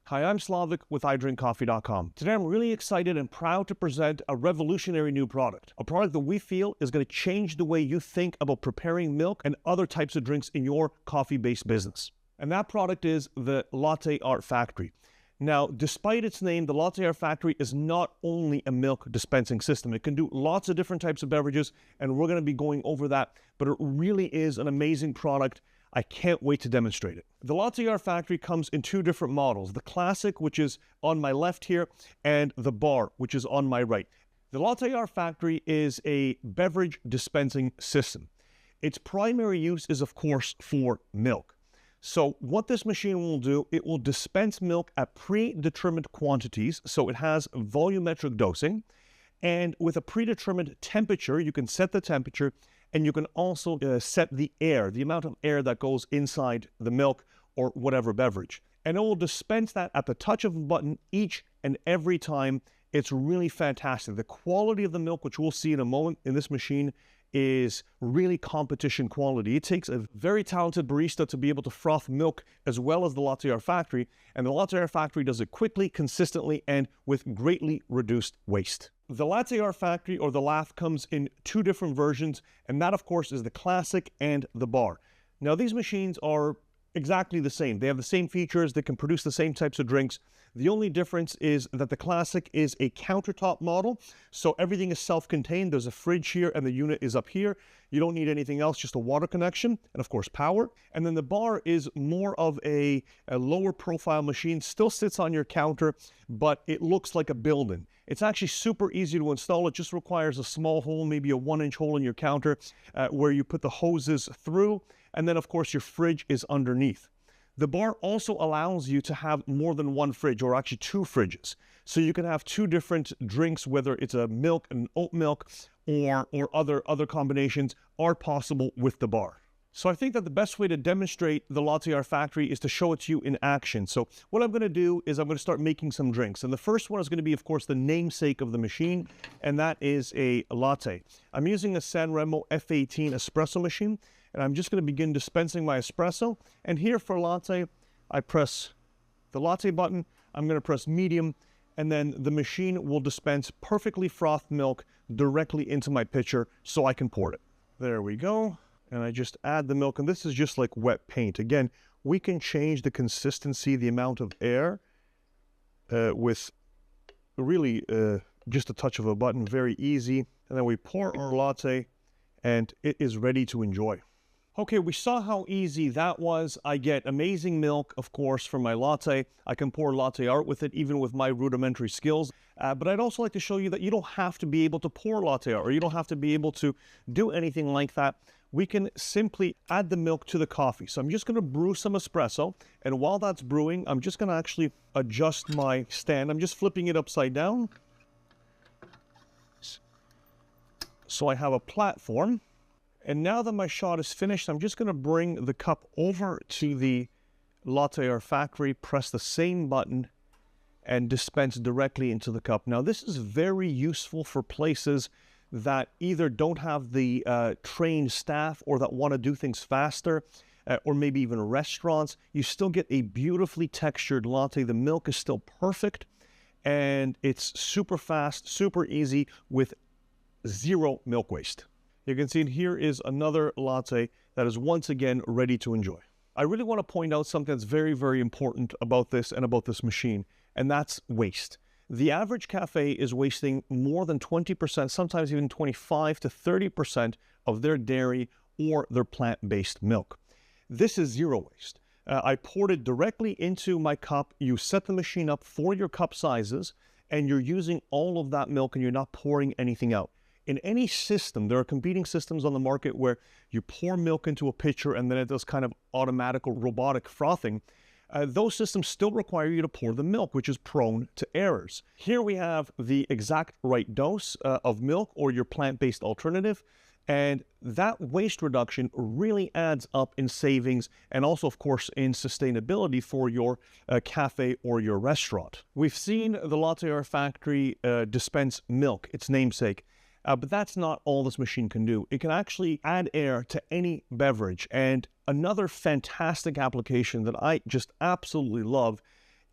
Hi, I'm Slavik with iDrinkCoffee.com. Today I'm really excited and proud to present a revolutionary new product. A product that we feel is going to change the way you think about preparing milk and other types of drinks in your coffee-based business. And that product is the Latte Art Factory. Now, despite its name, the Latte Art Factory is not only a milk dispensing system. It can do lots of different types of beverages, and we're going to be going over that, but it really is an amazing product. I can't wait to demonstrate it. The Latte Art Factory comes in two different models, the Classic, which is on my left here, and the Bar, which is on my right. The Latte Art Factory is a beverage dispensing system. Its primary use is, of course, for milk. So what this machine will do, it will dispense milk at predetermined quantities, so it has volumetric dosing, and with a predetermined temperature, you can set the temperature, and you can also set the air, the amount of air that goes inside the milk or whatever beverage. And it will dispense that at the touch of a button each and every time. It's really fantastic. The quality of the milk, which we'll see in a moment in this machine, is really competition quality. It takes a very talented barista to be able to froth milk as well as the Latte Art Factory, and the Latte Art Factory does it quickly, consistently, and with greatly reduced waste. The Latte Art Factory, or the Lath, comes in two different versions, and that, of course, is the Classic and the Bar. Now, these machines are exactly the same. They have the same features. They can produce the same types of drinks. The only difference is that the Classic is a countertop model, so everything is self-contained. There's a fridge here, and the unit is up here. You don't need anything else, just a water connection, and of course power. And then the Bar is more of a lower profile machine, still sits on your counter, but it looks like a building. It's actually super easy to install. It just requires a small hole, maybe a 1-inch hole in your counter, where you put the hoses through, and then of course your fridge is underneath. The Bar also allows you to have more than one fridge, or actually two fridges. So you can have two different drinks, whether it's a milk, an oat milk, or other combinations are possible with the Bar. So I think that the best way to demonstrate the Latte Art Factory is to show it to you in action. So what I'm going to do is I'm going to start making some drinks. And the first one is going to be, of course, the namesake of the machine, and that is a latte. I'm using a Sanremo F18 espresso machine, and I'm just going to begin dispensing my espresso. And here for latte, I press the latte button. I'm going to press medium, and then the machine will dispense perfectly frothed milk directly into my pitcher so I can pour it. There we go. And I just add the milk, and this is just like wet paint. Again, we can change the consistency, the amount of air with really just a touch of a button, very easy. And then we pour our latte, and it is ready to enjoy. Okay, we saw how easy that was. I get amazing milk, of course, from my latte. I can pour latte art with it, even with my rudimentary skills. But I'd also like to show you that you don't have to be able to pour latte art, or you don't have to be able to do anything like that. We can simply add the milk to the coffee. So I'm just going to brew some espresso, and while that's brewing, I'm just going to actually adjust my stand. I'm just flipping it upside down, so I have a platform. And now that my shot is finished, I'm just going to bring the cup over to the Latte Art Factory, press the same button, and dispense directly into the cup. Now, this is very useful for places that either don't have the trained staff, or that want to do things faster, or maybe even restaurants. You still get a beautifully textured latte. The milk is still perfect, and it's super fast, super easy, with zero milk waste. You can see here is another latte that is once again ready to enjoy. I really want to point out something that's very, very important about this and about this machine, and that's waste. The average cafe is wasting more than 20%, sometimes even 25 to 30% of their dairy or their plant-based milk. This is zero waste. I poured it directly into my cup. You set the machine up for your cup sizes, and you're using all of that milk, and you're not pouring anything out. In any system, there are competing systems on the market where you pour milk into a pitcher and then it does kind of automatic or robotic frothing. Those systems still require you to pour the milk, which is prone to errors. Here we have the exact right dose of milk, or your plant-based alternative, and that waste reduction really adds up in savings, and also, of course, in sustainability for your cafe or your restaurant. We've seen the Latte Art Factory dispense milk, its namesake. But that's not all this machine can do. It can actually add air to any beverage. And another fantastic application that I just absolutely love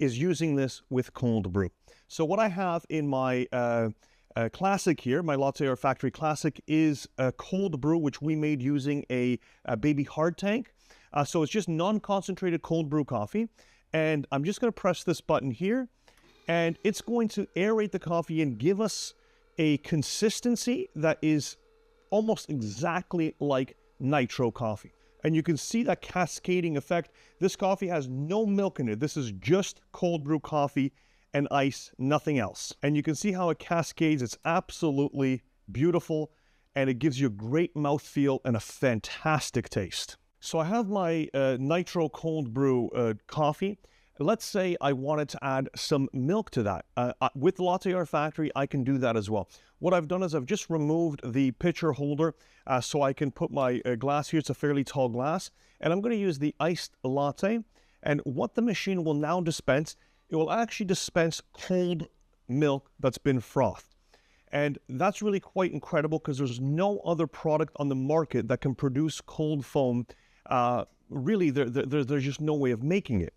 is using this with cold brew. So what I have in my Classic here, my Latte Art Factory Classic, is a cold brew, which we made using a baby hard tank. So it's just non-concentrated cold brew coffee. And I'm just going to press this button here, and it's going to aerate the coffee and give us a consistency that is almost exactly like nitro coffee. And you can see that cascading effect. This coffee has no milk in it. This is just cold brew coffee and ice, nothing else. And you can see how it cascades. It's absolutely beautiful, and it gives you a great mouthfeel and a fantastic taste. So I have my nitro cold brew coffee. Let's say I wanted to add some milk to that. With Latte Art Factory, I can do that as well. What I've done is I've just removed the pitcher holder so I can put my glass here. It's a fairly tall glass. And I'm going to use the iced latte. And what the machine will now dispense, it will actually dispense cold milk that's been frothed. And that's really quite incredible because there's no other product on the market that can produce cold foam. Really, there's just no way of making it.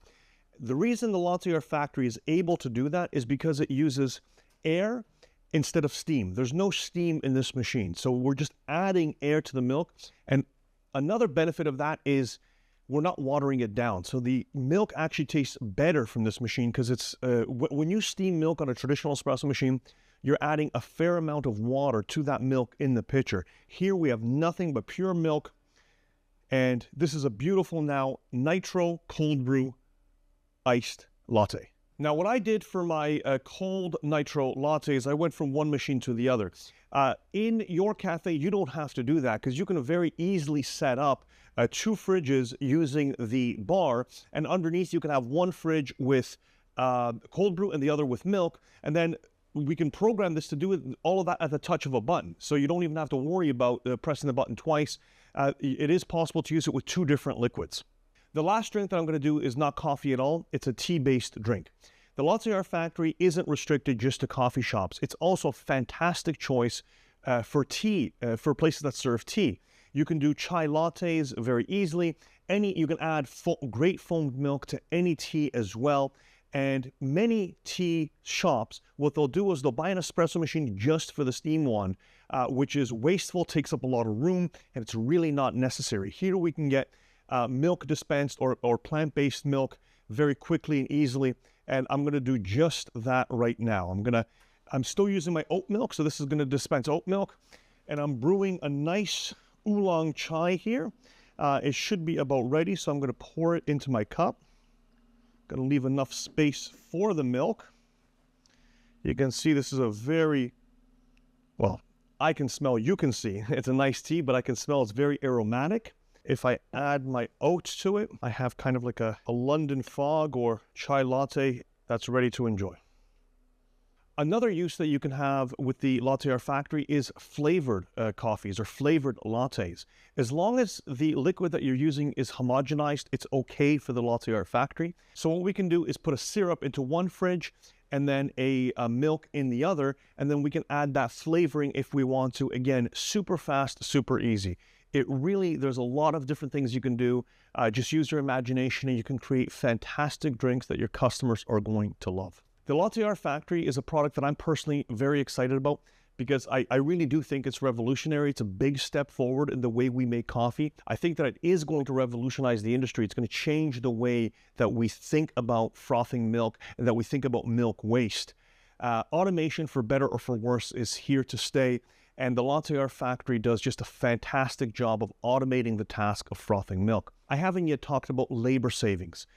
The reason the Latte Art Factory is able to do that is because it uses air instead of steam. There's no steam in this machine. So we're just adding air to the milk. And another benefit of that is we're not watering it down. So the milk actually tastes better from this machine because it's when you steam milk on a traditional espresso machine, you're adding a fair amount of water to that milk in the pitcher. Here we have nothing but pure milk, and this is a beautiful now nitro cold brew iced latte. Now what I did for my cold nitro latte is I went from one machine to the other. In your cafe, you don't have to do that because you can very easily set up 2 fridges using the bar, and underneath you can have one fridge with cold brew and the other with milk, and then we can program this to do all of that at the touch of a button. So you don't even have to worry about pressing the button twice. It is possible to use it with 2 different liquids. The last drink that I'm going to do is not coffee at all. It's a tea-based drink. The Latte Art Factory isn't restricted just to coffee shops. It's also a fantastic choice for tea, for places that serve tea. You can do chai lattes very easily. You can add great foamed milk to any tea as well. And many tea shops, what they'll do is they'll buy an espresso machine just for the steam one, which is wasteful, takes up a lot of room, and it's really not necessary. Here we can get milk dispensed or plant-based milk very quickly and easily. And I'm going to do just that right now. I'm still using my oat milk, so this is going to dispense oat milk. And I'm brewing a nice oolong chai here. It should be about ready, so I'm going to pour it into my cup. Going to leave enough space for the milk. You can see this is a very, well, I can smell, you can see, it's a nice tea, but I can smell it's very aromatic. If I add my oats to it, I have kind of like a London fog or chai latte that's ready to enjoy. Another use that you can have with the Latte Art Factory is flavored coffees or flavored lattes. As long as the liquid that you're using is homogenized, it's okay for the Latte Art Factory. So what we can do is put a syrup into one fridge and then a milk in the other, and then we can add that flavoring if we want to. Again, super fast, super easy. There's a lot of different things you can do. Just use your imagination and you can create fantastic drinks that your customers are going to love. The Latte Art Factory is a product that I'm personally very excited about because I really do think it's revolutionary. It's a big step forward in the way we make coffee. I think that it is going to revolutionize the industry. It's going to change the way that we think about frothing milk and that we think about milk waste. Automation, for better or for worse, is here to stay. And the Latte Art Factory does just a fantastic job of automating the task of frothing milk. I haven't yet talked about labor savings.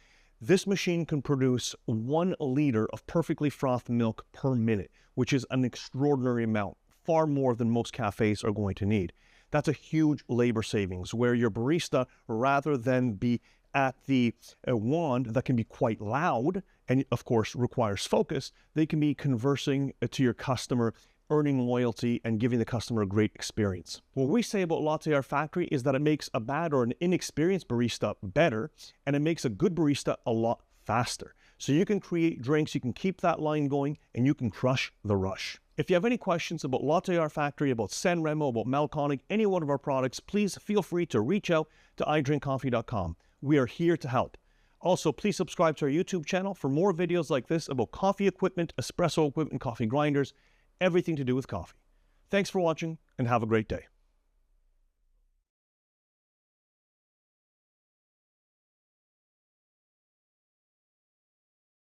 This machine can produce 1 liter of perfectly frothed milk per minute, which is an extraordinary amount, far more than most cafes are going to need. That's a huge labor savings where your barista, rather than be at the wand that can be quite loud and of course requires focus, they can be conversing to your customer, earning loyalty and giving the customer a great experience. What we say about Latte Art Factory is that it makes a bad or an inexperienced barista better, and it makes a good barista a lot faster. So you can create drinks, you can keep that line going, and you can crush the rush. If you have any questions about Latte Art Factory, about San Remo, about Malconic, any one of our products, please feel free to reach out to idrinkcoffee.com. We are here to help. Also, please subscribe to our YouTube channel for more videos like this about coffee equipment, espresso equipment, coffee grinders, everything to do with coffee. Thanks for watching and have a great day.